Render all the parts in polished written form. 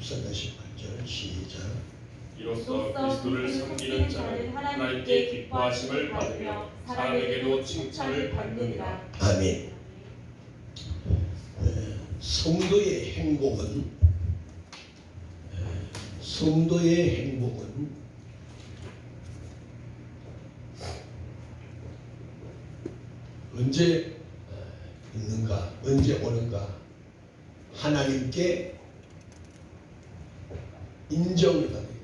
14-8절 시작. 이로써 그리스도를 섬기는 자는 하나님께 기뻐하심을 받으며 사람에게도 칭찬을 받느니라. 아멘. 성도의 행복은 언제 있는가, 언제 오는가? 하나님께 인정을 받게 됩니다.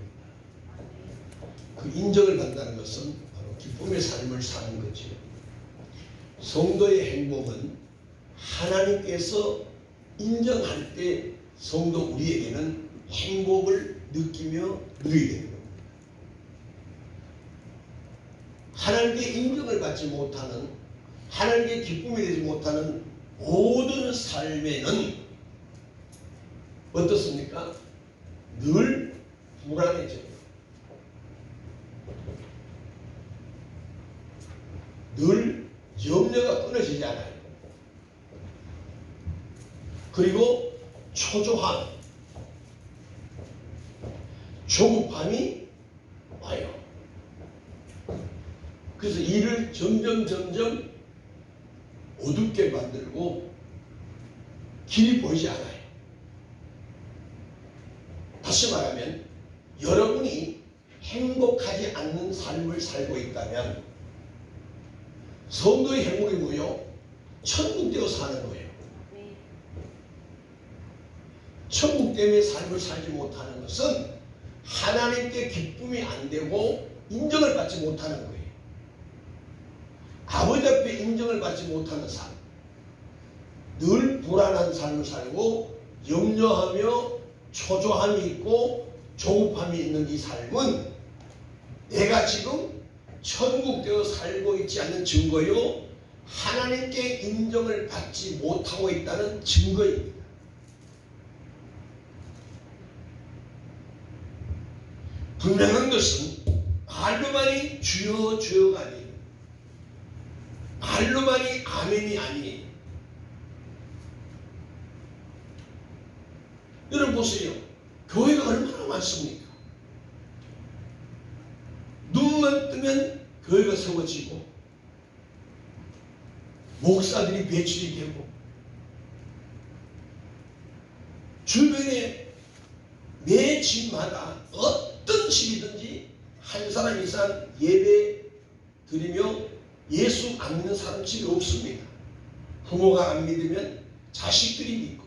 그 인정을 받는다는 것은 바로 기쁨의 삶을 사는 거지요. 성도의 행복은 하나님께서 인정할 때 성도 우리에게는 행복을 느끼며 누리게 됩니다. 하나님께 인정을 받지 못하는, 하나님께 기쁨이 되지 못하는 모든 삶에는 어떻습니까? 늘 불안해져요. 늘 염려가 끊어지지 않아요. 그리고 초조함, 조급함이 와요. 그래서 일을 점점 어둡게 만들고 길이 보이지 않아요. 다시 말하면 여러분이 행복하지 않는 삶을 살고 있다면 성도의 행복이 뭐예요? 천국되어 사는 거예요. 천국됨의 삶을 살지 못하는 것은 하나님께 기쁨이 안 되고 인정을 받지 못하는 거예요. 아버지 앞에 인정을 받지 못하는 삶, 늘 불안한 삶을 살고 염려하며 초조함이 있고 조급함이 있는 이 삶은 내가 지금 천국되어 살고 있지 않는 증거요, 하나님께 인정을 받지 못하고 있다는 증거입니다. 분명한 것은 말로만이 주여 주여가 아니에요. 말로만이 아멘이 아니에요. 여러분 보세요. 교회가 얼마나 많습니까? 눈만 뜨면 교회가 세워지고 목사들이 배출이 되고 주변에 매 집마다 어떤 집이든지 한 사람 이상 예배 드리며 예수 안 믿는 사람 집이 없습니다. 부모가 안 믿으면 자식들이 믿고,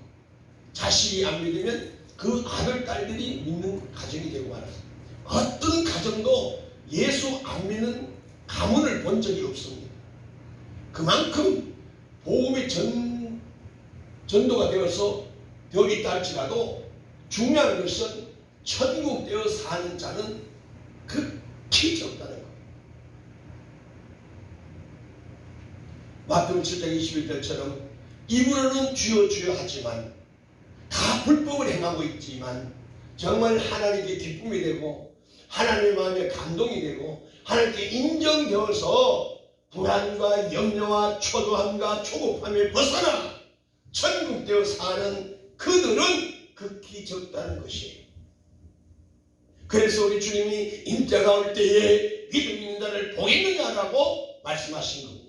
자식이 안 믿으면 그 아들, 딸들이 믿는 가정이 되고 말았습니다. 어떤 가정도 예수 안 믿는 가문을 본 적이 없습니다. 그만큼 복음이 전도가 되어 있다 할지라도 중요한 것은 천국 되어 사는 자는 극히 적다는 것. 마태복음 7장 21절처럼 입으로는 주여 주여 하지만 다 불법을 행하고 있지만 정말 하나님께 기쁨이 되고 하나님의 마음에 감동이 되고 하나님께 인정되어서 불안과 염려와 초조함과 초급함에 벗어나 천국되어 사는 그들은 극히 적다는 것이에요. 그래서 우리 주님이 인자가 올 때에 믿음 있는 자를 복있느냐라고 말씀하신 겁니다.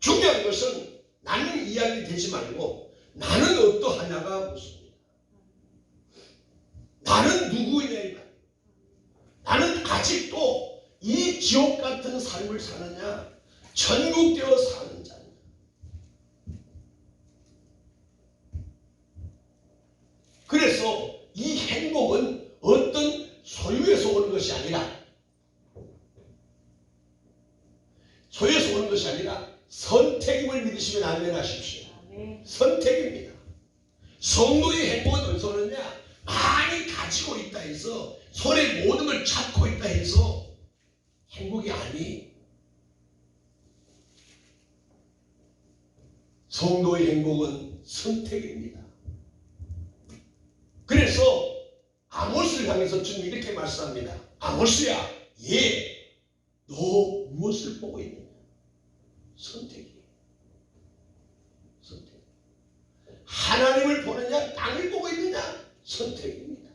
중요한 것은 나는 이야기 되지 말고 나는 어떠하냐가 묻습니다. 나는 누구냐? 나는 아직도 이 지옥 같은 삶을 사느냐, 천국되어 사는 자냐? 그래서 이 행복은 어떤 소유에서 오는 것이 아니라, 소유에서 오는 것이 아니라 선택임을 믿으시면 아멘 하십시오. 선택입니다. 성도의 행복은 어디서 오느냐? 많이 가지고 있다 해서, 손에 모든 걸 잡고 있다 해서 행복이 아니. 성도의 행복은 선택입니다. 그래서 아모스를 향해서 주님이 이렇게 말씀합니다. 아모스야, 너 무엇을 보고 있느냐? 선택이에요. 선택. 하나님을 보느냐, 땅을 보고 있느냐? 선택입니다.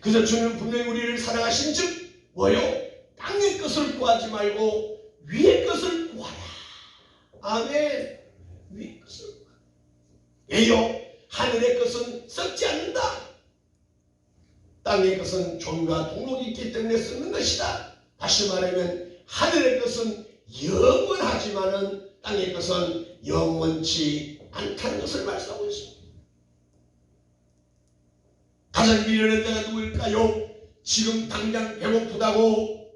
그래서 주님은 분명히 우리를 사랑하신 즉 뭐요? 땅의 것을 구하지 말고 위의 것을 구하라. 아멘. 위의 것을 구하라. 왜요? 하늘의 것은 썩지 않는다. 땅의 것은 종과 동록이 있기 때문에 썩는 것이다. 다시 말하면 하늘의 것은 영원하지만은 땅의 것은 영원치 않다는 것을 말씀하고 있습니다. 가장 미련한 자가 누구일까요? 지금 당장 배고프다고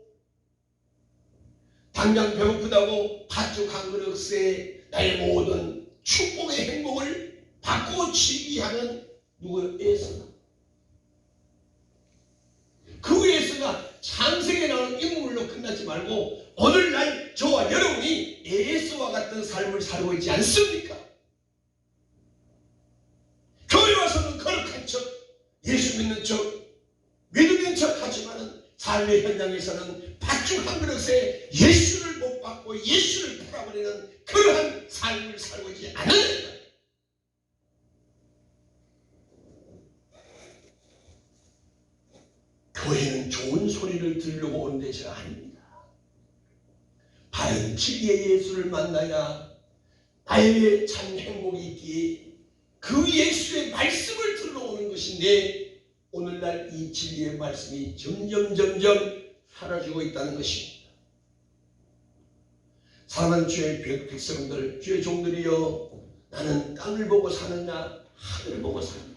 팥죽 한 그릇에 나의 모든 축복의 행복을 바꾸치기 하는 누구예요? 에서가. 그 에서가 창세기에 나오는 인물로 끝나지 말고 오늘날 저와 여러분이 에서와 같은 삶을 살고 있지 않습니까? 교회 와서는 거룩한 척, 예수 믿는 척, 믿는 척 하지만은 삶의 현장에서는 팥죽 한 그릇에 예수를 못 받고 예수를 팔아버리는 그러한 삶을 살고 있지 않는 거예요. 교회는 좋은 소리를 들으려고 오는 데가 아닙니다. 바른 진리의 예수를 만나야 나에게 참 행복이 있기에 그 예수의 말씀을 들으러 오는 것인데 오늘날 이 진리의 말씀이 점점 사라지고 있다는 것입니다. 사랑하는 주의 백성들, 주의 종들이여, 나는 땅을 보고 사느냐 하늘을 보고 사느냐.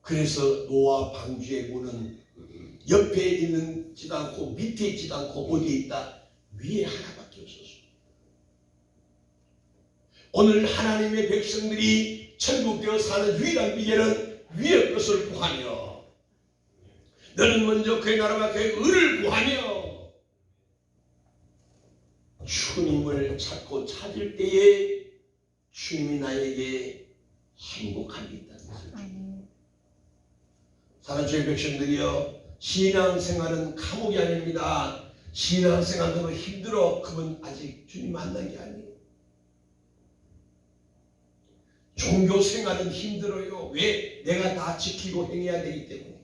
그래서 노아 방주의 문은 옆에 있지도 않고 밑에 있지도 않고 어디에 있다? 위에 하나밖에 없었습니다. 오늘 하나님의 백성들이 천국되어 사는 유일한 비결은 위의 것을 구하며, 너는 먼저 그의 나라와 그의 의를 구하며, 주님을 찾고 찾을 때에 주님이 나에게 행복함이 있다는 것을. 사랑하는 주의 백성들이여, 신앙생활은 감옥이 아닙니다. 신앙생활도 힘들어. 그건 아직 주님 만난 게 아니에요. 종교생활은 힘들어요. 왜? 내가 다 지키고 행해야 되기 때문에.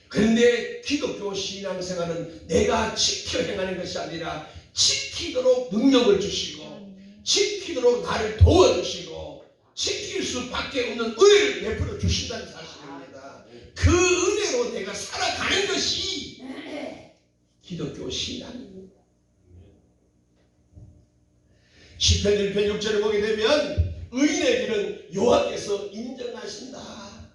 그런데 기독교 신앙생활은 내가 지켜 행하는 것이 아니라 지키도록 능력을 주시고 지키도록 나를 도와주시고 지킬 수밖에 없는 은혜를 베풀어 주신다는 사실입니다. 그 은혜로 내가 살아가는 것이 기독교 신앙입니다. 시편 1편 6절을 보게 되면 의인의 길은 여호와께서 인정하신다.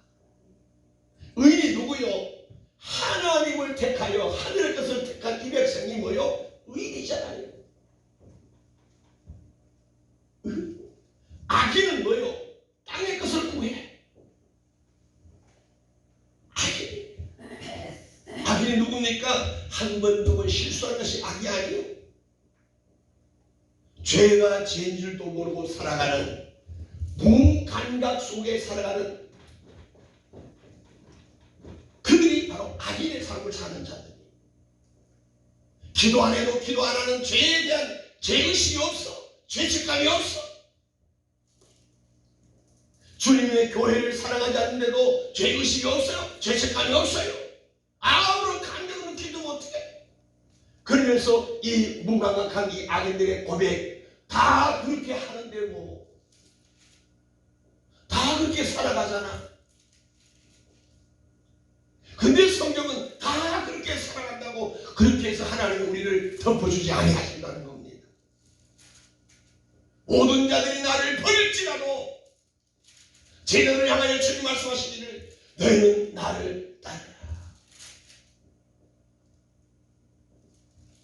의인이 누구요? 하나님을 택하여 하늘의 것을 택한 이 백성이 뭐요? 의인이잖아요. 악인은 뭐요? 땅의 것을 구해. 악인이 누굽니까? 한 번 두 번 실수한 것이 악이 아니에요. 죄가 죄인 줄도 모르고 살아가는, 무감각 속에 살아가는 그들이 바로 악인의 삶을 사는 자들이에요. 기도 안 해도 기도 안 하는 죄에 대한 죄의식이 없어. 죄책감이 없어. 주님의 교회를 사랑하지 않는데도 죄의식이 없어요. 죄책감이 없어요. 아무런 감정으로 기도 못해. 그러면서 이 무감각한 이 악인들의 고백 다 그렇게 하는데 뭐 다 그렇게 살아가잖아. 근데 성경은 다 그렇게 살아간다고 그렇게 해서 하나님은 우리를 덮어주지 아니하신다는 겁니다. 모든 자들이 나를 버릴지라도 제자들을 향하여 주님 말씀하시기를 너희는 나를 따르라.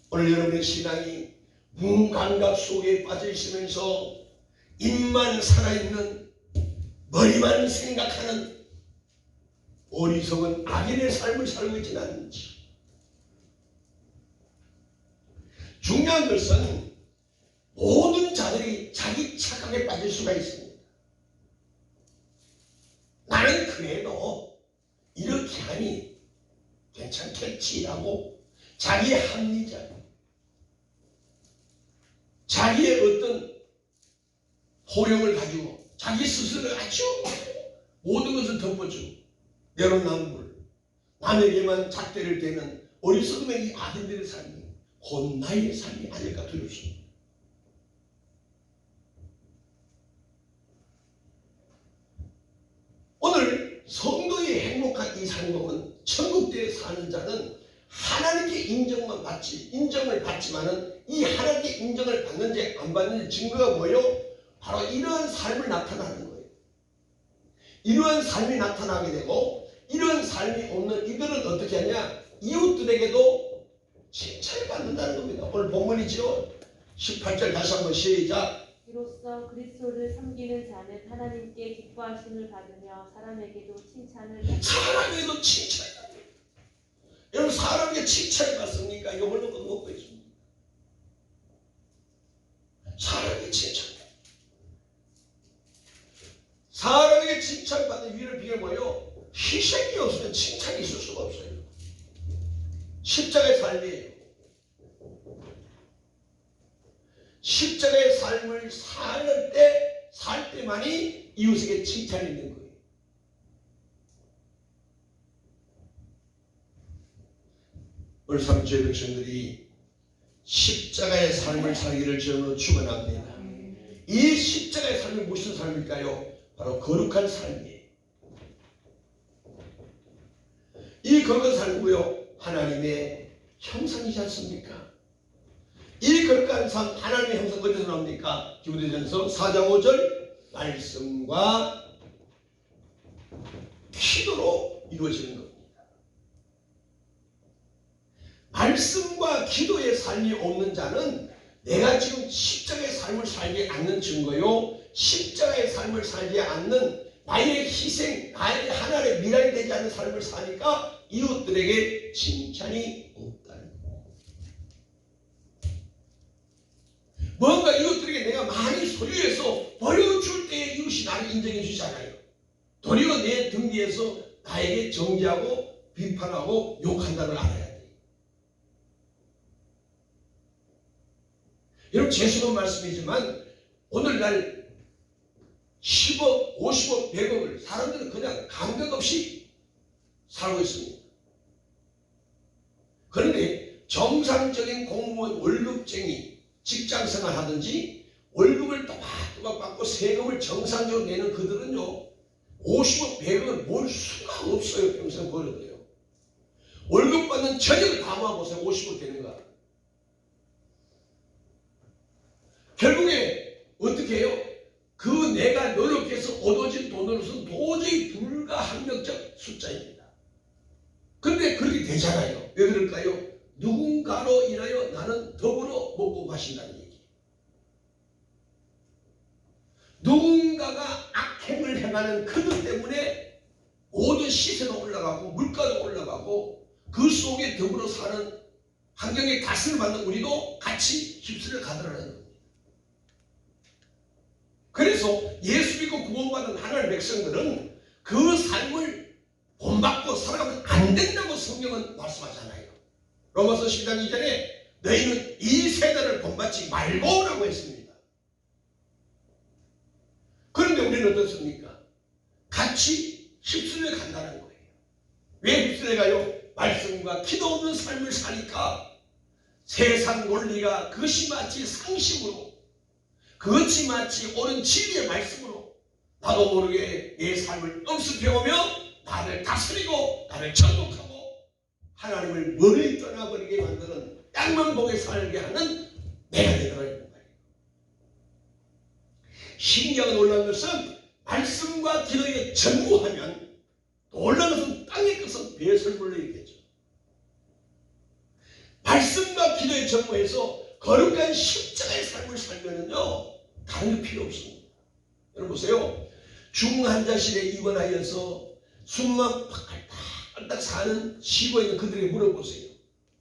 오늘 여러분의 신앙이 무감각 속에 빠져 있으면서 입만 살아있는, 머리만 생각하는 어리석은 악인의 삶을 살고 있지는 않는지. 중요한 것은 모든 자들이 자기 착각에 빠질 수가 있습니다. 나는 그래도 이렇게 하니 괜찮겠지라고 자기의 합리적, 자기의 어떤 호령을 가지고 자기 스스로 아주 모든 것을 덮어주고 내로남불 남에게만 잣대를 대는 어리석음의 이 아들들의 삶이 곧 나의 삶이 아닐까 두렵습니다. 오늘 성도의 행복한 이 삶은 천국대에 사는 자는 하나님께 인정을 받지만은 이 하나님께 인정을 받는지 안 받는지 증거가 뭐예요? 바로 이러한 삶을 나타나는 거예요. 이러한 삶이 나타나게 되고 이러한 삶이 없는 이들은 어떻게 하냐? 이웃들에게도 칭찬을 받는다는 겁니다. 오늘 본문이죠. 18절 다시 한번 시작. 이로써 그리스도를 섬기는 자는 하나님께 기뻐하심을 받으며 사람에게도 칭찬을 받습니다. 사람에게도 칭찬을 받습니다. 여러분 사람에게 칭찬을 받습니까? 이거 홀로 먹고 있습니다. 사람에게 칭찬. 사람에게 칭찬받는 위를 비결 뭐예요? 희생이 없으면 칭찬이 있을 수가 없어요. 십자가의 삶이에요. 십자가의 삶을 살 때만이 이웃에게 칭찬이 있는 거예요. 오늘 삼주의 백성들이 십자가의 삶을 살기를 저는 축원합니다. 이 십자가의 삶이 무슨 삶일까요? 바로 거룩한 삶이에요. 이 거룩한 삶이고요. 하나님의 형상이지 않습니까? 이 거룩한 삶, 하나님의 형상 어디서 나옵니까? 디모데전서 4장 5절 말씀과 기도로 이루어지는 겁니다. 말씀과 기도의 삶이 없는 자는 내가 지금 십자가의 삶을 살지 않는 증거요. 십자가의 삶을 살지 않는 나의 희생, 나의 하나님의 미랄이 되지 않는 삶을 사니까 이웃들에게 칭찬이 없다는 거예요. 뭔가 이웃들에게 내가 많이 소유해서 버려줄 때에 이웃이 나를 인정해 주지 않아요. 도리어 내 등 위에서 나에게 정죄하고 비판하고 욕한다는 걸 알아야 돼요. 여러분 죄송한 말씀이지만 오늘날 10억, 50억, 100억을 사람들은 그냥 감각 없이 살고 있습니다. 그런데 정상적인 공무원 월급쟁이 직장생활 하든지 월급을 또박또박 받고 세금을 정상적으로 내는 그들은요 50억, 100억을 몰 수가 없어요. 평생 벌어도요. 월급 받는 저녁을 다 모아보세요. 50억 되는가. 결국에 어떻게 해요? 그 내가 노력해서 얻어진 돈으로서는 도저히 불가항력적 숫자입니다. 그런데 그렇게 되잖아요. 왜 그럴까요? 누군가로 인하여 나는 더불어 먹고 마신다는 얘기. 누군가가 악행을 행하는 그들 때문에 모든 시세도 올라가고 물가도 올라가고 그 속에 더불어 사는 환경의 다스림을 받는 우리도 같이 휩쓸려 가더라는 겁니다. 그래서 예수 믿고 구원받은 하나님의 백성들은 그 삶을 본받고 살아가면 안 된다고 성경은 말씀하잖아요. 로마서 12장 2절에 너희는 이 세대를 본받지 말고 라고 했습니다. 그런데 우리는 어떻습니까? 같이 휩쓸려 간다는 거예요. 왜 휩쓸려 가요? 말씀과 기도 없는 삶을 사니까 세상 논리가 그것이 마치 상식으로 그것이 마치 옳은 진리의 말씀으로 나도 모르게 내 삶을 엄습해오며 나를 다스리고 나를 정복하고 하나님을 멀리 떠나버리게 만드는 땅만 보게 살게 하는 내가 되더라는 거예요. 신기하게 놀라운 것은 말씀과 기도에 전무하면 놀라운 것은 땅의 것은 배설물로 얘기하죠. 말씀과 기도에 전무해서 거룩한 십자가의 삶을 살면은요 다른 게 필요 없습니다. 여러분 보세요. 중환자실에 입원하여서 숨만 팍팍 사는 쉬고 있는 그들에게 물어보세요.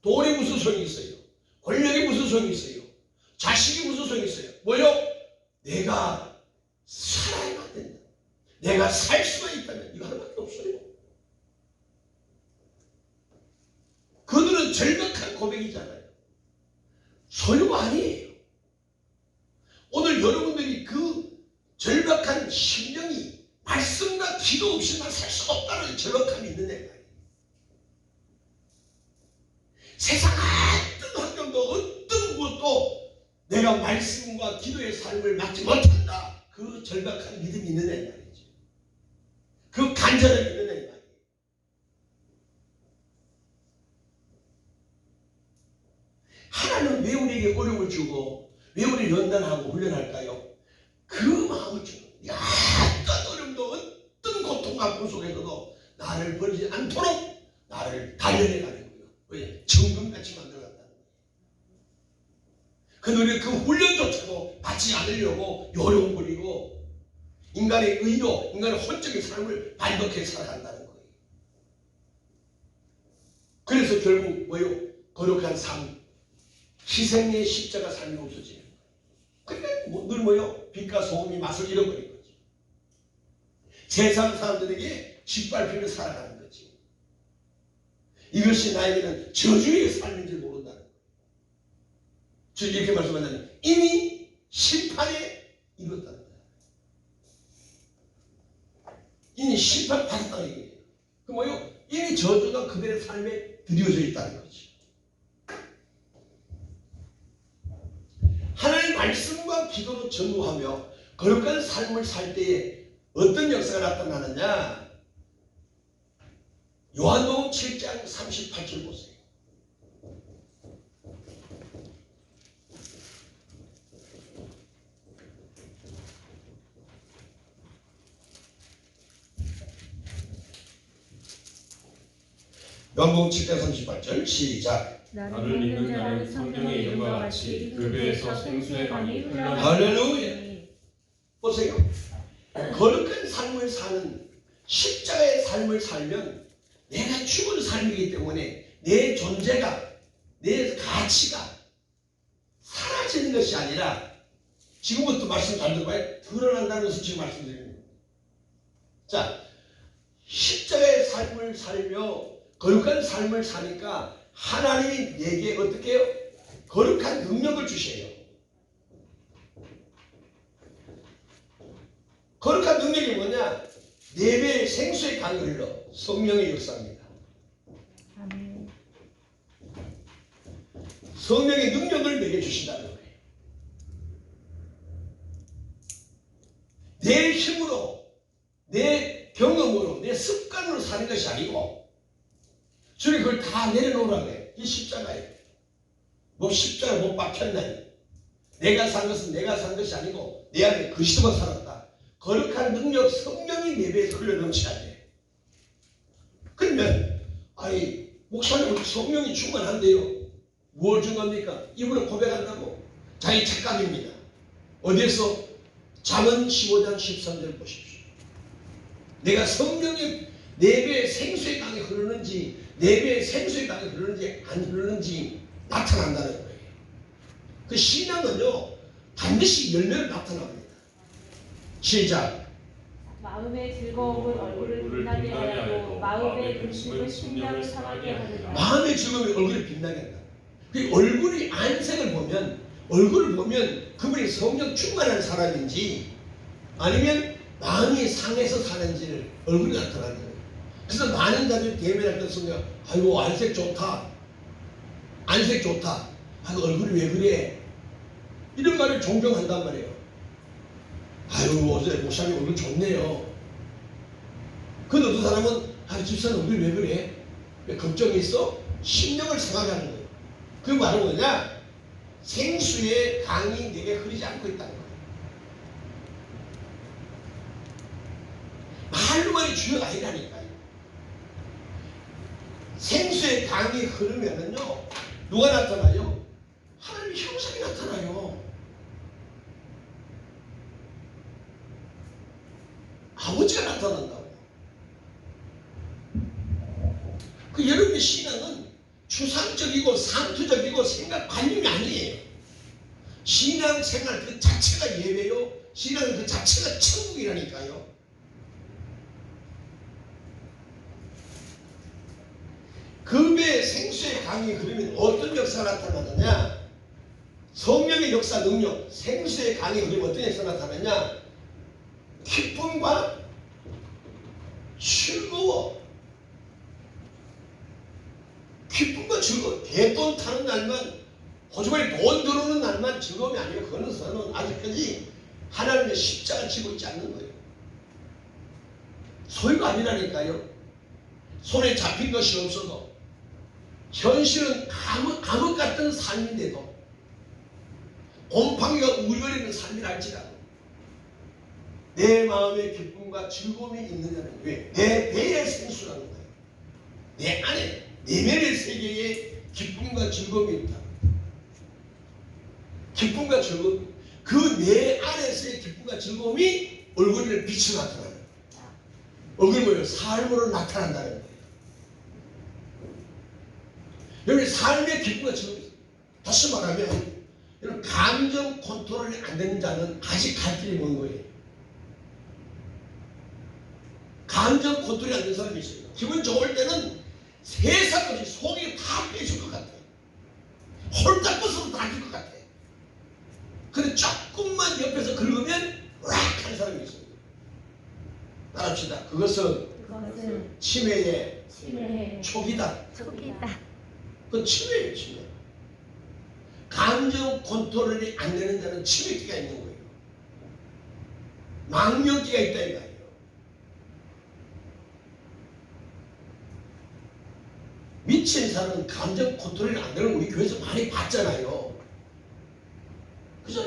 돈이 무슨 소용이 있어요? 권력이 무슨 소용이 있어요? 자식이 무슨 소용이 있어요? 뭐요? 내가 살아야만 된다. 내가 살 수가 있다면 이거 하나밖에 없어요. 그들은 절박한 고백이잖아요. 소유가 아니에요. 오늘 여러분들이 그 기도 없이 난 살 수 없다는 절박함이 있는 애가 세상 어떤 환경도 어떤 무엇도 내가 말씀과 기도의 삶을 맡지 못한다. 그 절박한 믿음이 있는 애 말이죠. 그 간절함이 있는 애 말이에요. 하나님은 왜 우리에게 어려움을 주고 왜 우리를 연단하고 훈련할까요? 그 마음을 주는 거예요. 어떤 어려움도 어떤 고통과 아픔 속에서도 나를 버리지 않도록 나를 단련해가는 거예요. 왜? 정금같이 만들어간다는 거예요. 그 훈련조차도 받지 않으려고 요령 부리고 인간의 의로 인간의 혼적인 삶을 반복해 살아간다는 거예요. 그래서 결국 뭐요? 거룩한 삶, 희생의 십자가 삶이 없어지는 거예요. 그러니까 늘 뭐요? 빛과 소금이 맛을 잃어버린 거지. 세상 사람들에게 짓밟히며 살아가는 거지. 이것이 나에게는 저주의 삶인 줄 모른다는 거예요. 저 이렇게 말씀하자면 이미 심판에 이뤘다는 거예요. 이미 심판 받았다는 얘기예요. 그 뭐요? 이미 저주가 그들의 삶에 드려져 있다는 거지. 하나님의 말씀과 기도로 전무하며 거룩한 삶을 살 때에 어떤 역사가 나타나느냐? 요한복음 7장 38절 보세요. 요한복음 7장 38절 시작. 나를 믿는 자는 성경의 이름과 같이 그 배에서 생수의 강이 흘러나오리라. 할렐루야. 보세요. 거룩한 삶을 사는 십자가의 삶을 살면 내가 죽은 삶이기 때문에 내 존재가 내 가치가 사라지는 것이 아니라 지금부터 말씀 잘 들어봐요. 드러난다는 것을 지금 말씀드립니다. 자, 십자가의 삶을 살며 거룩한 삶을 사니까 하나님이 내게 어떻게 해요? 거룩한 능력을 주셔요. 거룩한 능력이 뭐냐? 네 배의 생수의 강이 흘러 성령의 역사입니다. 아멘. 성령의 능력을 내게 주신다는 거예요. 내 힘으로, 내 경험으로, 내 습관으로 사는 것이 아니고 주님 그걸 다 내려놓으라고 해요. 이 십자가예요. 뭐 십자가 못 박혔나요? 내가 산 것은 내가 산 것이 아니고 내 안에 그리스도가 살았다. 거룩한 능력 성령이 내 배에서 흘러넘쳐야 돼. 그러면 아니 목사님 성령이 충만한데요. 뭘 준 겁니까? 입으로 고백한다고? 자기 착각입니다. 어디에서? 잠언 15장 13절 보십시오. 내가 성령의 내 배에 생수의 강이 흐르는지 내 배에 생수의 강이 흐르는지 안 흐르는지 나타난다는 거예요. 그 신앙은요 반드시 열매로 나타납니다. 시작. 마음의 즐거움은 얼굴을 빛나게 하고 마음의 근심은 심령을 상하게 하느니라. 마음의 즐거움이 얼굴을 빛나게 한다. 그 얼굴이 안색을 보면 얼굴을 보면 그분이 성령 충만한 사람인지 아니면 마음이 상해서 사는지를 얼굴이 나타나는 거예요. 그래서 많은 자들이 대면할 때 성령 아이고 안색 좋다. 안색 좋다. 아이고 얼굴이 왜 그래? 이런 말을 종종 한단 말이에요. 아유 어제 목사님 얼굴 좋네요. 그 어떤 사람은 아 집사님 얼굴 왜 그래? 왜 걱정이 있어? 심령을 상하게 하는 거예요. 그 말은 뭐냐? 생수의 강이 내게 흐르지 않고 있다는 거예요. 말로만이 중요가 아니라니까요. 생수의 강이 흐르면은요 누가 나타나요? 하나님의 형상이 나타나요. 아버지가 나타난다고. 그 여러분의 신앙은 추상적이고 상투적이고 생각관념이 아니에요. 신앙생활 그 자체가 예배요. 신앙 그 자체가 천국이라니까요. 그 생수의 강이 흐르면 어떤 역사가 나타나느냐? 성령의 역사 능력, 생수의 강이 흐르면 어떤 역사가 나타나느냐? 기쁨과 즐거워. 기쁨과 즐거워. 대돈 타는 날만, 호주머니 돈 들어오는 날만 즐거움이 아니에요. 그거는 저는 아직까지 하나님의 십자가를 지고 있지 않는 거예요. 소유가 아니라니까요. 손에 잡힌 것이 없어도 현실은 암흑 같은 삶인데도 곰팡이가 우거리는 삶이랄지라도 내 마음의 기쁨과 즐거움이 있느냐는 왜? 내 배의 생수라는 거예요. 내 안에 내면의 세계에 기쁨과 즐거움이 있다. 기쁨과 즐거움, 그 내 안에서의 기쁨과 즐거움이 얼굴에 빛이 나타나는, 얼굴 뭐예요? 삶으로 나타난다는 거예요. 여기 삶의 기쁨과 즐거움이 있어요. 다시 말하면 이런 감정 컨트롤이 안 되는 자는 아직 갈 길이 먼 거예요. 감정 컨트롤이 안 되는 사람이 있어요. 기분 좋을 때는 세상 것이 속이 다 빼질 것 같아요. 홀딱 벗어도 다 줄 것 같아요. 근데 조금만 옆에서 긁으면 락 하는 사람이 있어요. 따라합시다. 그것은 치매의 초기다. 그건 치매예요. 치매. 감정 컨트롤이 안 되는 자는 치매기가 있는 거예요. 망령기가 있다 이거예요. 미친 사람은 감정 컨트롤이 안 되는 걸 우리 교회에서 많이 봤잖아요. 그죠?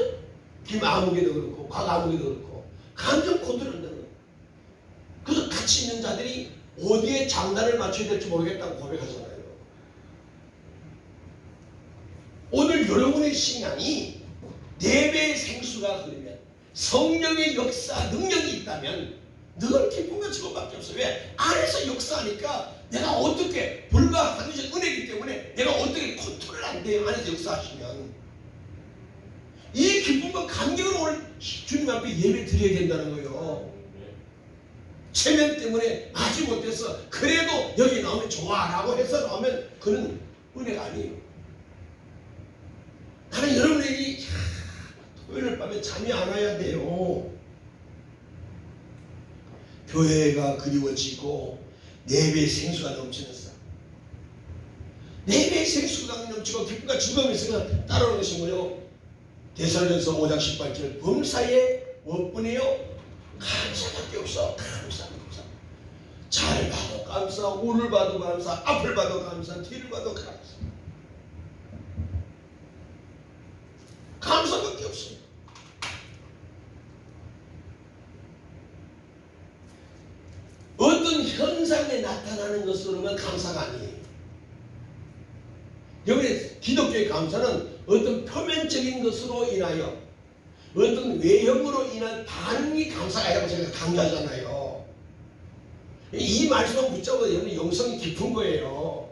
김아무개도 그렇고 곽아무개도 그렇고 감정 컨트롤 안 되는 거예요. 그래서 같이 있는 자들이 어디에 장단을 맞춰야 될지 모르겠다고 고백하잖아요. 오늘 여러분의 신앙이 네 배의 생수가 흐르면 성령의 역사 능력이 있다면 늘 기쁨과 즐거움밖에 없어요. 왜? 안에서 역사하니까 내가 어떻게 불가항력 은혜이기 때문에 내가 어떻게 컨트롤 안 돼요. 안에서 역사하시면 이 기쁨과 감격을 오늘 주님 앞에 예배 드려야 된다는 거예요. 체면 때문에 하지 못해서 그래도 여기 나오면 좋아라고 해서 나오면 그는 은혜가 아니에요. 나는 여러분에게 토요일 밤에 잠이 안 와야 돼요. 교회가 그리워지고 네 배의 생수가 넘치는 삶. 네 배의 생수가 넘치고 기쁨과 즐거움이 있으면 따라오는 것이 뭐요? 데살로니가서 5장 18절 범사에 무엇뿐이요? 감사밖에 없어. 감사. 잘 봐도 감사, 우를 봐도 감사, 앞을 봐도 감사, 뒤를 봐도 감사. 감사밖에 없어요. 어떤 현상에 나타나는 것으로는 감사가 아니에요. 여기 기독교의 감사는 어떤 표면적인 것으로 인하여 어떤 외형으로 인한 반응이 감사가 아니라고 제가 강조하잖아요. 이 말씀을 붙잡아도 여러분 영성이 깊은 거예요.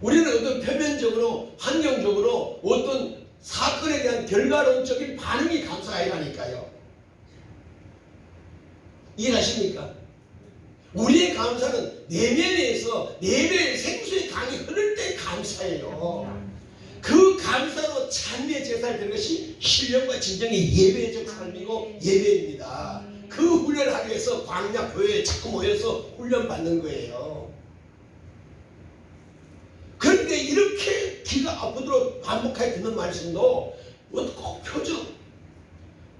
우리는 어떤 표면적으로 환경적으로 어떤 사건에 대한 결과론적인 반응이 감사가 아니라니까요. 이해하십니까? 우리의 감사는 내면에서 내면의 생수의 강이 흐를 때 감사해요. 그 감사로 찬미의 제사를 드는 것이 신령과 진정의 예배적 삶이고 예배입니다. 그 훈련을 하기 위해서 광야 교회에 자꾸 모여서 훈련받는 거예요. 그런데 이렇게 귀가 아프도록 반복하게 듣는 말씀도 꼭 표정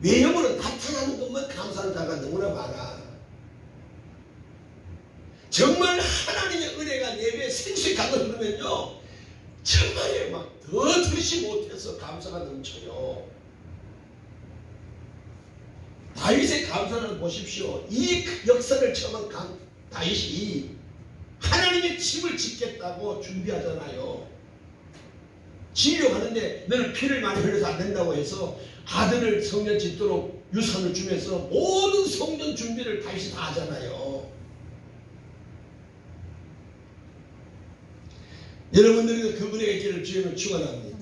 외형으로 나타나는 것만 감사하는 자가 너무나 많아. 정말 하나님의 은혜가 내 배에 생수의 강을 흐르면요 정말 막 더 드시 못해서 감사가 넘쳐요. 다윗의 감사를 보십시오. 이 역사를 처음한 다윗이 하나님의 집을 짓겠다고 준비하잖아요. 지으려고 하는데 너는 피를 많이 흘려서 안 된다고 해서 아들을 성전 짓도록 유산을 주면서 모든 성전 준비를 다윗이 다 하잖아요. 여러분들이 그분의 있기를 주님을 축원합니다.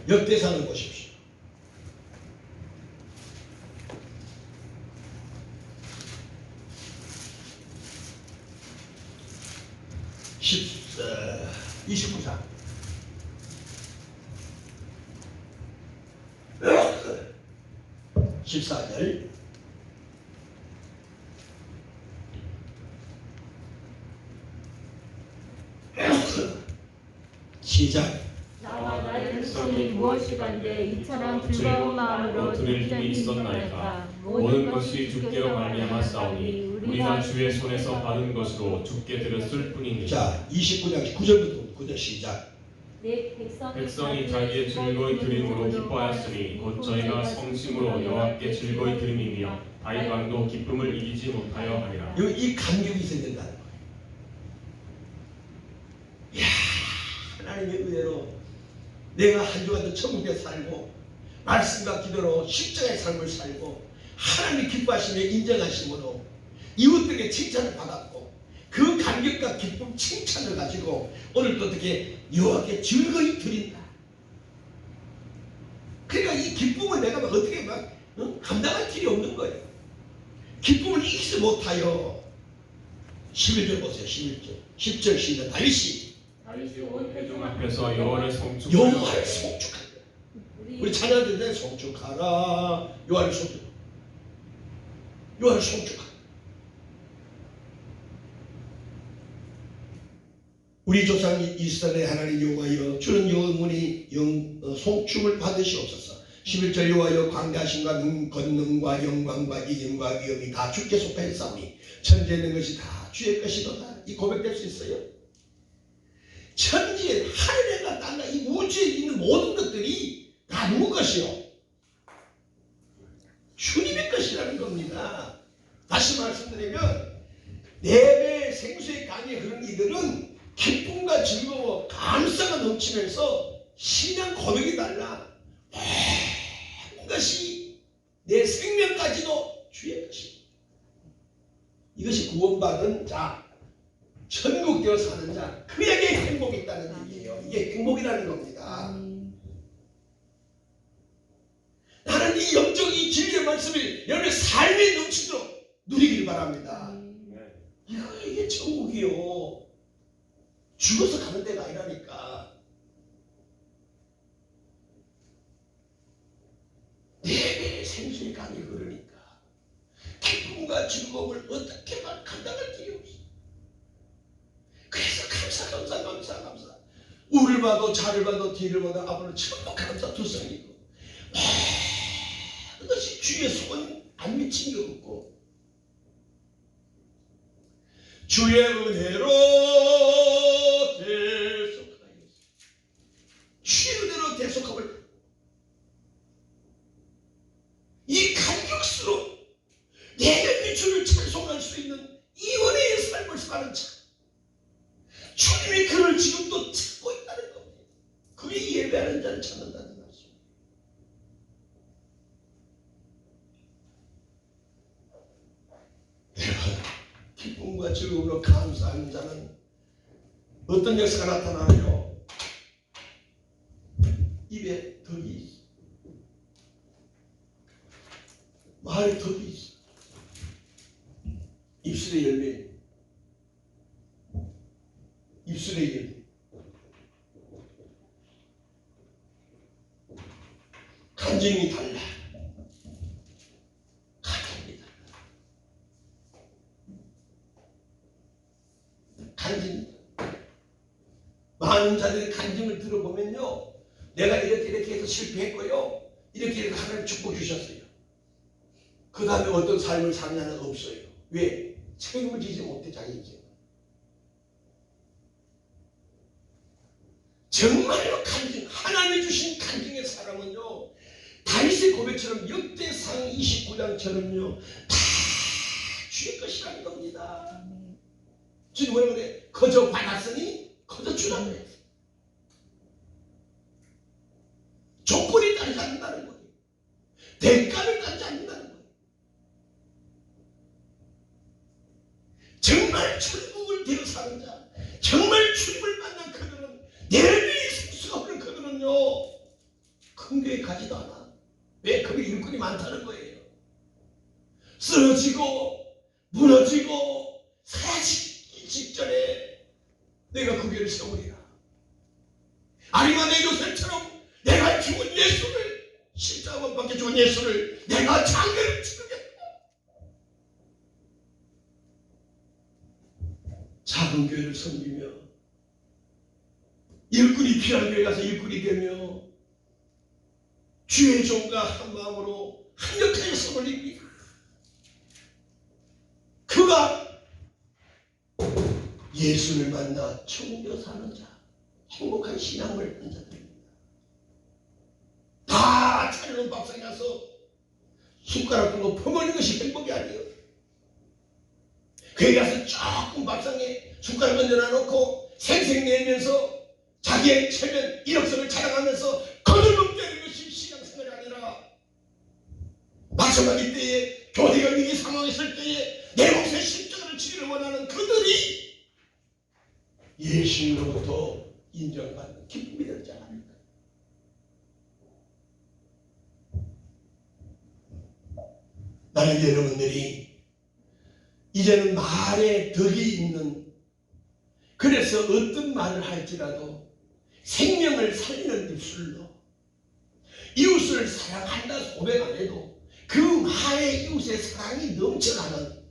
역대상을 보십시오. 어, 29장 14절 시작. 나와 나의 백성이 무엇이간데 이처럼 즐거운 마음으로 드릴 힘이 있었나이까. 모든 것이 주께로 말미암아 싸우니 우리가 주의 손에서 받은 것으로 주께 드렸을 뿐이니. 자, 29장 9절부터 9절 시작. 내 백성이 자기의 즐거이 드림으로 기뻐하였으니 곧 저희가 성심으로 여호와께 즐거이 드림이며 다윗왕도 기쁨을 이기지 못하여 하리라. 이 감격이 있어야 된다는 거예요. 이야, 하나님의 은혜로 내가 한 주간도 천국에 살고 말씀과 기도로 십자가의 삶을 살고 하나님의 기뻐하심에 인정하심으로 이웃들에게 칭찬을 받았고 그 감격과 기쁨 칭찬을 가지고 오늘도 어떻게 여호와께 즐거이 드린다. 그러니까 이 기쁨을 내가 어떻게 감당할 길이 없는 거예요. 기쁨을 이기지 못하여 11절 보세요. 11절 10절 시작. 다윗이 온 회중 앞에서 여호와를 송축하여 여호와를 송축한다. 우리 찬양할 때 송축하라. 여호와를 송축. 여호와를 송축한다. 우리 조상 이스라엘의 하나님 여호와여 주는 영원히 송축을 받으시옵소서. 11절 여호와여 광대하심과 권능과 영광과 이름과 위엄이 다 주께 속하였사오니 천지에 있는 것이 다 주의 것이로다. 이 고백될 수 있어요? 천지에 하늘과 땅과 이 우주에 있는 모든 것들이 다 누구 것이요? 주님의 것이라는 겁니다. 다시 말씀드리면 네 배 생수의 강에 흐르는 이들은 기쁨과 즐거워 감사가 넘치면서 신앙 고백이 달라. 모든 것이 내 생명까지도 주의 것이. 이것이 구원받은 자, 천국 되어 사는 자, 그에게 행복이 있다는 얘기예요. 이게 행복이라는 겁니다. 나는 이 영적 이 진리의 말씀을 여러분의 삶에 넘치도록 누리길 바랍니다. 이게 천국이요. 죽어서 가는 데가 아니라니까. 네 배의 생수의 강이 흐르니까 기쁨과 즐거움을 어떻게 감당할 길이 없어. 그래서 감사. 우를 봐도 자를 봐도 뒤를 봐도 앞으로 전부 감사 두성이고 모든 것이 주의 손 안 미친 게 없고 주의 은혜로 대속하였어. 주의 은혜로 대속함을 이 감격스러운 내가 주를 찬송할 수 있는 이 은혜의 삶을 사는 자, 주님이 그를 지금도 찾고 있다는 겁니다. 그의 예배하는 자를 찾는다는 말씀. 내가 기쁨과 즐거움으로 감사하는 자는 어떤 역사가 나타나요? 입에 덕이 있어. 말에 덕이 있어. 입술에 열매. 입술에 열매. 간증이 달라. 간증이 달라. 간증이 달라. 많은 자들의 간증을 들어보면요, 내가 이렇게 해서 실패했고요, 이렇게 해서 하나님 축복 주셨어요. 그 다음에 어떤 삶을 사느냐는 없어요. 왜? 책임을 지지 못해 자기지. 정말로 간증, 하나님이 주신 간증의 사람은요, 다윗의 고백처럼 역대상 29장처럼요 다 주의 것이라는 겁니다. 주님 뭐라 그래? 거저 받았으니 거저 주라고 그래. 조건이 따르지 않는다는 거예요. 대가를 따르지 않는다는 거예요. 정말 천국을 되어 사는 자, 정말 주님을 만난 그들은 내면의 생수가 없는 그들은요 큰 교회 가지도 않아. 왜? 거기 일꾼이 많다는 거예요. 쓰러지고 무너지고 사라지기 직전에 내가 그 교회를 세우리라. 아리마네 요셉처럼 내가 죽은 예수를, 십자가 밖에 죽은 예수를 내가 장례를 치르겠다. 작은 교회를 섬기며 일꾼이 필요한 교회 가서 일꾼이 되며 주의 종과 한 마음으로 한력하게 서올립니다. 그가 예수를 만나 청려 사는 자, 행복한 신앙을 한 자들입니다. 다 차려놓은 밥상에 가서 숟가락 들고 퍼먹는 것이 행복이 아니에요. 거기 가서 조금 밥상에 숟가락 얹어놔놓고 생생 내면서 자기의 체면, 이력서를 자랑하면서 거들먹 때리는 것이 신앙생활이 아니라 마지막일 때에 교회가 위기 상황에 있을 때에 내 몸에 십자가를 치기를 원하는 그들이 예수님으로부터 인정받는 기쁨이 되지 않을까. 나는 여러분들이 이제는 말에 덕이 있는, 그래서 어떤 말을 할지라도 생명을 살리는 입술로 이웃을 사랑한다 고백 안 해도 그 말에 이웃의 사랑이 넘쳐가는,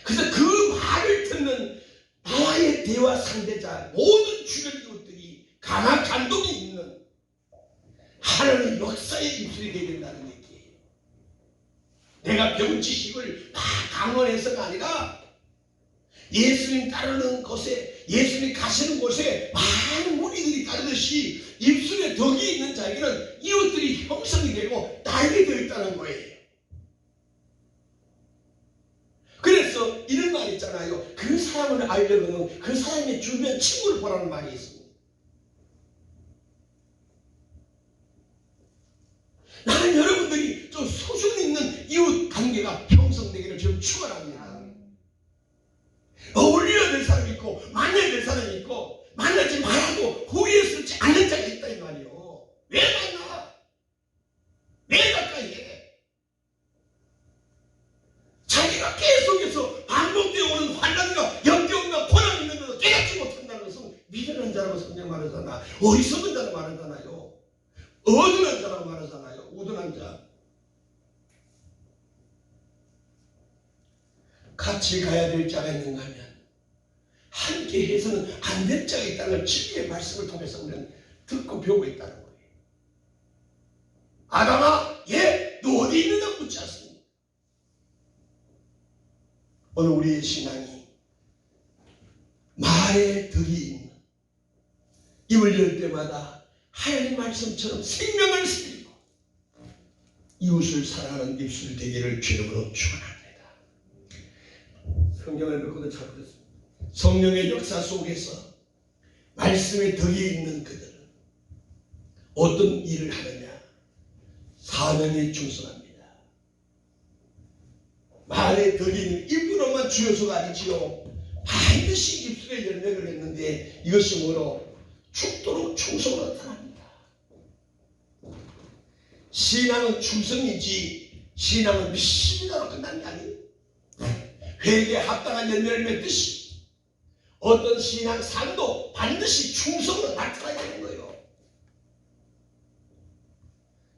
그래서 그 말을 듣는 나와의 대화 상대자 모든 주변 이웃들이 강한 감동이 있는 하나님의 역사의 입술이 되어야 된다는 얘기예요. 내가 배운 지식을 다 강론해서가 아니라 예수님 따르는 곳에, 예수님 가시는 곳에 많은 무리들이 따르듯이 입술에 덕이 있는 자에게는 이웃들이 형성이 되고 딸게 되어 있다는 거예요. 그래서 이런 말이 있잖아요. 그 사람을 알려면 그 사람의 주변 친구를 보라는 말이 있습니다. 나는 여러분들이 좀 수준 있는 이웃 관계가 형성되기를 지금 축원합니다. 어울려야 될 사람이 있고 만나야 될 사람이 있고 만나지 말아도 후회스럽지 않는 자가 있다 이 말이요. 왜 만나? 왜 가까이 해? 자기가 계속해서 반복되어 오는 환난과 역경과 고난이 있는데도 깨닫지 못한다는 것은 미련한 자라고 성경 말하잖아. 어리석은 자라고 말하잖아요. 어둔한 자라고 말하잖아요. 우둔한 자. 같이 가야 될 자가 있는가 하면 함께 해서는 안 될 자가 있다는 걸 진리의 말씀을 통해서 우리는 듣고 배우고 있다는 거예요. 아담아, 너 어디 있느냐고 묻지 않습니다. 오늘 우리의 신앙이 말에 덕이 있는, 입을 열 때마다 하나님 말씀처럼 생명을 살리고 이웃을 사랑하는 입술 되기를 주님으로 축원합니다. 성경을 읽고도 잘 그랬습니다. 성령의 역사 속에서 말씀에 덕이 있는 그들은 어떤 일을 하느냐? 사명에 충성합니다. 말에 덕이 있는 입으로만 주여서가 아니지요. 반드시 입술에 열매를 냈는데 이것이 뭐로? 죽도록 충성으로 나타납니다. 신앙은 충성이지 신앙은 믿습니다로 끝난 게 아니에요. 회개에 합당한 열매를 맺듯이 어떤 신앙 삶도 반드시 충성으로 나타나야 되는 거예요.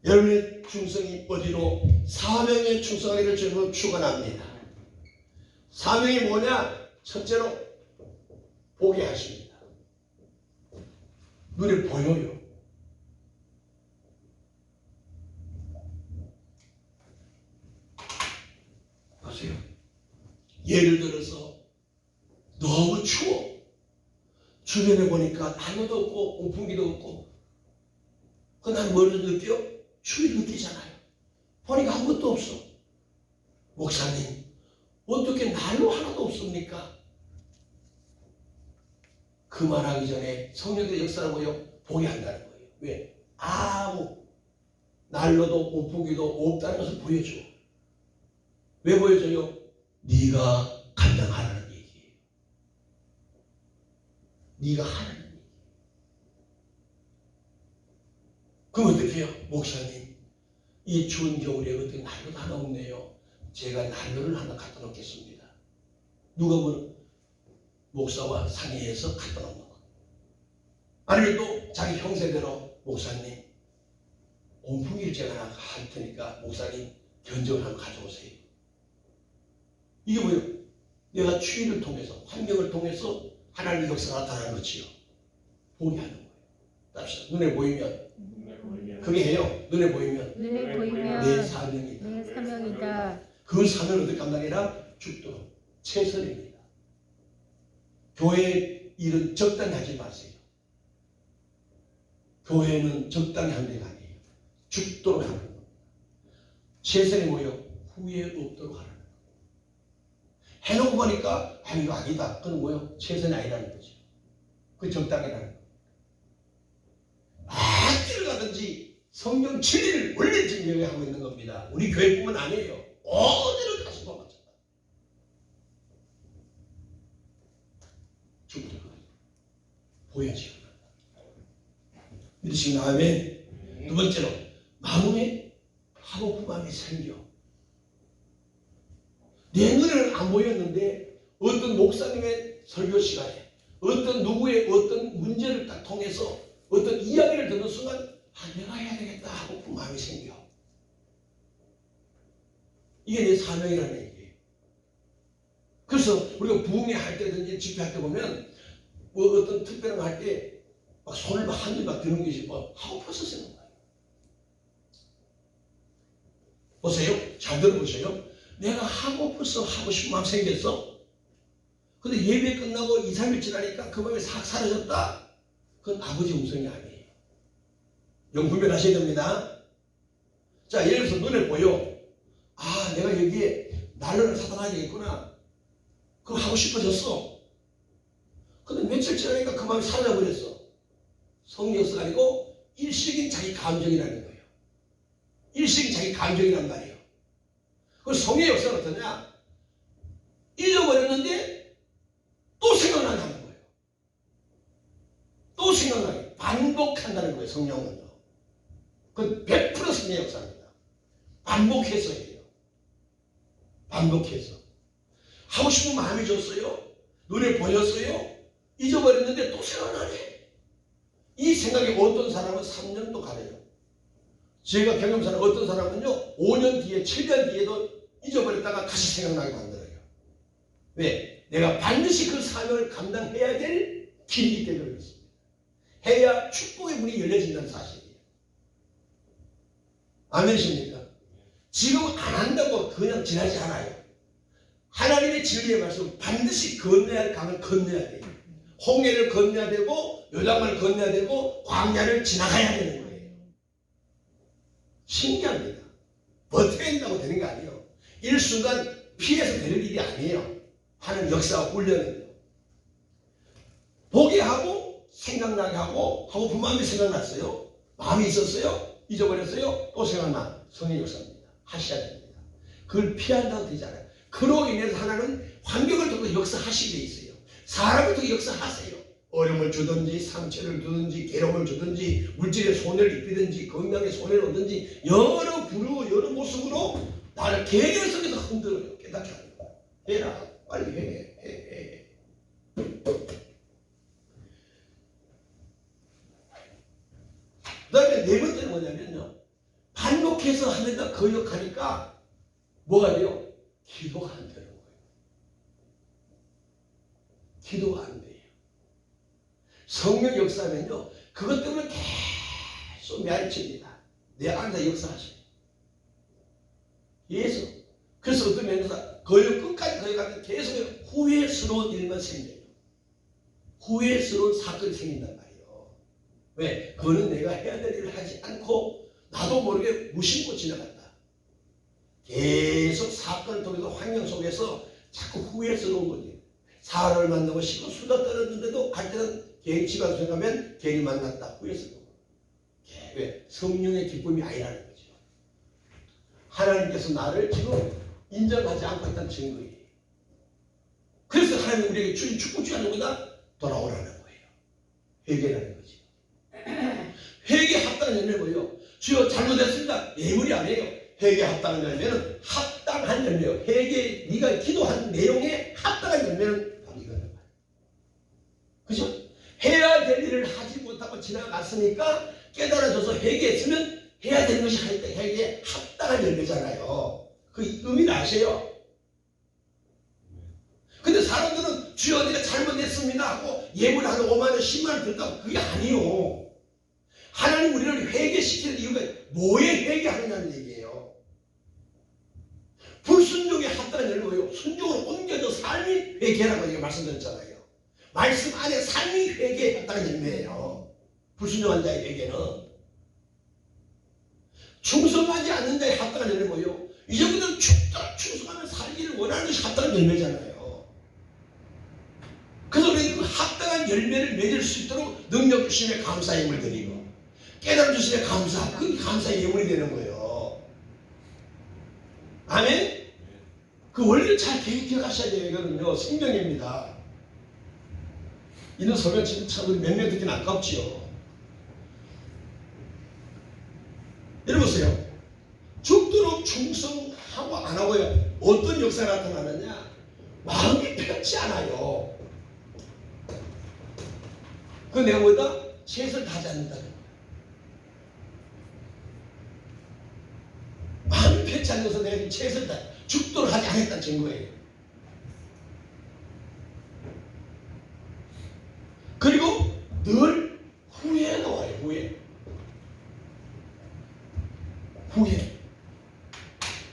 여러분의 충성이 어디로? 사명에 충성하기를 주님으로 축원합니다. 사명이 뭐냐? 첫째로 보게 하십니다. 눈에 보여요. 아세요? 예를 들어서 너무 추워. 주변에 보니까 나무도 없고 온풍기도 없고, 난 뭘 느껴? 추위를 느끼잖아요. 보니까 아무것도 없어. 목사님, 어떻게 난로 하나도 없습니까? 그 말하기 전에 성령의 역사를 보여 보게 한다는 거예요. 왜? 아무 난로도 온풍기도 없다는 것을 보여줘. 왜 보여줘요? 네가 감당하라는 얘기예요. 네가 하라는 얘기예요. 그럼 어떻게 해요? 목사님, 이 추운 겨울에 어떻게 난로도 하나 없네요. 제가 난로를 하나 갖다 놓겠습니다. 누가 뭐 목사와 상의해서 갖다 놓는 거. 아니면 또 자기 형세대로 목사님, 온풍기를 제가 하나 할 테니까 목사님 견적을 한번 가져오세요. 이게 뭐예요? 내가 추위를 통해서, 환경을 통해서 하나님의 역사가 나타나는 거지요. 보게 하는 거예요. 답시다. 눈에 보이면 눈에 보이면 그게 해요. 눈에 보이면 눈에 내 보이면 사명이다. 내 사명이다. 그 사명을 어떻게 감당해라? 죽도록 최선입니다. 교회 일은 적당히 하지 마세요. 교회는 적당히 하는 데가 아니에요. 죽도록 하는 겁니다. 최선이 뭐예요? 후회 없도록 하는 거예요. 해놓고 보니까 이거 아니다. 그건 뭐예요? 최선이 아니라는 거죠. 그 적당히라는 거예요. 어디를 가든지 성경 진리를 원래 증명하고 있는 겁니다. 우리 교회뿐만 아니에요. 어디를 가서도 마찬가지. 죽도록 보여지고 믿으시기 다음에 두 번째로 마음에 하고픈 마음이 생겨. 내 눈에는 안 보였는데 어떤 목사님의 설교 시간에 어떤 누구의 어떤 문제를 딱 통해서 어떤 이야기를 듣는 순간 내가 해야 되겠다 하고픈 마음이 생겨. 이게 내 사명이라는 얘기예요. 그래서 우리가 부흥회 할 때든지 집회할 때 보면 뭐 어떤 특별한 거 할 때 막 손을 막 하늘 막 드는 것이 뭐 하고파서 쓰는 거예요. 보세요. 잘 들어보세요. 내가 하고파서 하고 싶은 마음 생겼어. 근데 예배 끝나고 2, 3일 지나니까 그 마음이 싹 사라졌다. 그건 아버지 음성이 아니에요. 영분별하셔야 됩니다. 자, 예를 들어서 눈에 보여. 내가 여기에 난로를 사다 놔야겠구나. 그거 하고 싶어졌어. 근데 며칠 지나니까 그 마음이 사라져버렸어. 성령서가 아니고 일시적인 자기 감정이라는 거예요. 일시적인 자기 감정이란 말이에요. 그래서 성의 역사는 어떠냐? 잊어버렸는데 또 생각나는 거예요. 또 생각나요. 반복한다는 거예요. 성령은요. 그건 100% 성의 역사입니다. 반복해서 해요. 반복해서. 하고 싶은 마음이 줬어요. 눈에 보였어요. 잊어버렸는데 또 생각나네. 이 생각이 어떤 사람은 3년도 가려요. 제가 경험사는 어떤 사람은요 5년 뒤에 7년 뒤에도 잊어버렸다가 다시 생각나게 만들어요. 왜? 내가 반드시 그 사명을 감당해야 될 길이기 때문에 그렇습니다. 해야 축복의 문이 열려진다는 사실이에요. 아멘이십니까? 지금 안 한다고 그냥 지나지 않아요. 하나님의 진리의 말씀 반드시 건너야 할 강을 건너야 돼요. 홍해를 건너야 되고 요단강을 건너야 되고 광야를 지나가야 되는 거예요. 신기합니다. 어떻게 된다고 되는 게 아니에요. 일순간 피해서 되는 일이 아니에요. 하는 역사와 훈련은요. 보게 하고 생각나게 하고 그 마음이 생각났어요. 마음이 있었어요. 잊어버렸어요. 또 생각나. 성의 역사입니다. 하셔야 됩니다. 그걸 피한다고 되지 않아요. 그로 인해서 하나는 환경을 통해 역사하시게 있어요. 사람을 통해 역사하세요. 어려움을 주든지 상처를 주든지 괴로움을 주든지 물질의 손해를 입히든지 건강의 손해를 얻든지 여러 부류 여러 모습으로 나를 계획 속에서 흔들어요. 깨닫게 하는 거야. 해라. 빨리 해. 그 다음에 네 번째는 뭐냐면요. 반복해서 하니까 거역하니까 뭐가 돼요? 기도가 안 되는 거예요. 기도가 안 돼요. 성령 역사면요. 그것 때문에 계속 메아리칩니다. 내 안에서 역사하셔요. 예수. 그래서 어떤 면에서 끝까지 거역하면 계속 후회스러운 일만 생겨요. 후회스러운 사건이 생긴단 말이에요. 왜? 그거는 내가 해야 될 일을 하지 않고 나도 모르게 무심코 지나갔다. 계속 사건을 통해서 환경 속에서 자꾸 후회스러운 거지. 사람을 만나고 싶고 수다 떨었는데도 갈 때는 괜히 집안에 생각하면 괜히 만났다. 후회스러운 거. 왜? 성령의 기쁨이 아니라는 거죠. 하나님께서 나를 지금 인정하지 않고 있다는 증거예요. 그래서 하나님 우리에게 주신 축복 중에 하나가 돌아오라는 거예요. 회개라는 거죠. 회개 합당한 열매는 뭐예요? 주여 잘못했습니다. 예물이 아니에요. 회개 합당한 열매는 합당한 열매예요. 회개 네가 기도한 내용에 합당한 열매는 바로 이거는 말이에요. 그죠? 해야 될 일을 하지 못하고 지나갔으니까 깨달아져서 회개했으면 해야 되는 것이 할 때 회개에 합당한 열매잖아요. 그 의미를 아세요? 근데 사람들은 주여 내가 잘못했습니다 하고 예물을 한 5만 원, 10만 원 든다고. 그게 아니요. 하나님 우리를 회개시키는 이유가 뭐에 회개하느냐는 얘기예요. 불순종에 합당한 열매요. 순종으로 옮겨져 삶이 회개라고 제가 말씀드렸잖아요. 말씀 안에 삶이 회개에 합당한 열매예요. 불순종한 자의 회개는. 충성하지 않는 자의 합당한 열매 뭐예요? 이제부터는 죽도록 충성하며 살기를 원하는 것이 합당한 열매잖아요. 그래서 우리 그 합당한 열매를 맺을 수 있도록 능력 주심에 감사의 예물 드리고 깨달음 주심에 감사, 그게 감사의 예물이 되는 거예요. 아멘? 그 원리를 잘 기억하셔야 돼요. 이거는요 생명입니다. 이런 설명 지금 참 우리 몇 명 듣기는 아깝지요. 이리 보세요. 죽도록 충성하고 안 하고요. 어떤 역사가 나타나느냐? 마음이 편치 않아요. 그 내가 뭐다? 최선을 다하지 않는다. 마음이 편치 않아서 내가 최선을 다 죽도록 하지 않았다는 증거예요. 그리고 늘 후회가 와요.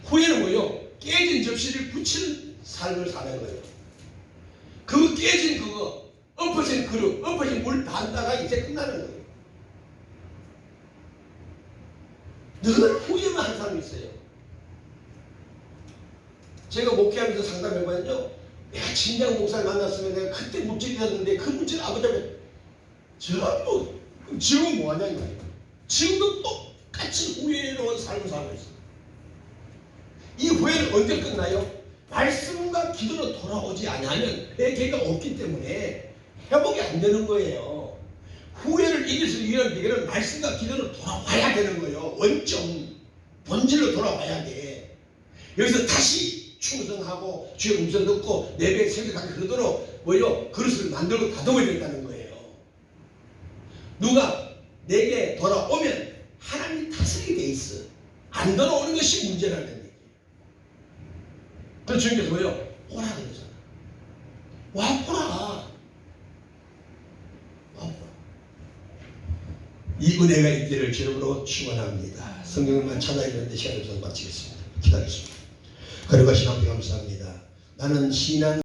후회는 뭐예요? 깨진 접시를 붙이는 삶을 사는 거예요. 그 깨진 그거, 엎어진 그릇, 엎어진 물 단다가 이제 끝나는 거예요. 늘 후회만 하는 사람이 있어요. 제가 목회하면서 상담해보면요, 내가 진작 목사를 만났으면 내가 그때 물질이 있었는데 그 물질 아버지한테 전부 지금 뭐하냐 이 말이에요. 지금도 똑같이 후회로운 삶을 살고 있어요. 이 후회는 언제 끝나요? 말씀과 기도로 돌아오지 않으면 회개가 없기 때문에 회복이 안 되는 거예요. 후회를 이길 수 있는 비결은 말씀과 기도로 돌아와야 되는 거예요. 원점, 본질로 돌아와야 돼. 여기서 다시 충성하고 주의 음성 듣고 내 배에 생각하게 그러도록 뭐요? 그릇을 만들고 다듬어야 된다는 거예요. 누가 내게 돌아오면 하나님이 다스리게 돼 있어. 안 돌아오는 것이 문제라는 얘기예요. 그래서 주님께서 뭐예요? 오라 그러잖아. 와보라. 이 은혜가 있기를 주님으로 축원합니다. 성경만 찾아있는데 시간을 좀 마치겠습니다. 기다리겠습니다. 거룩하신 하나님 감사합니다. 나는 신앙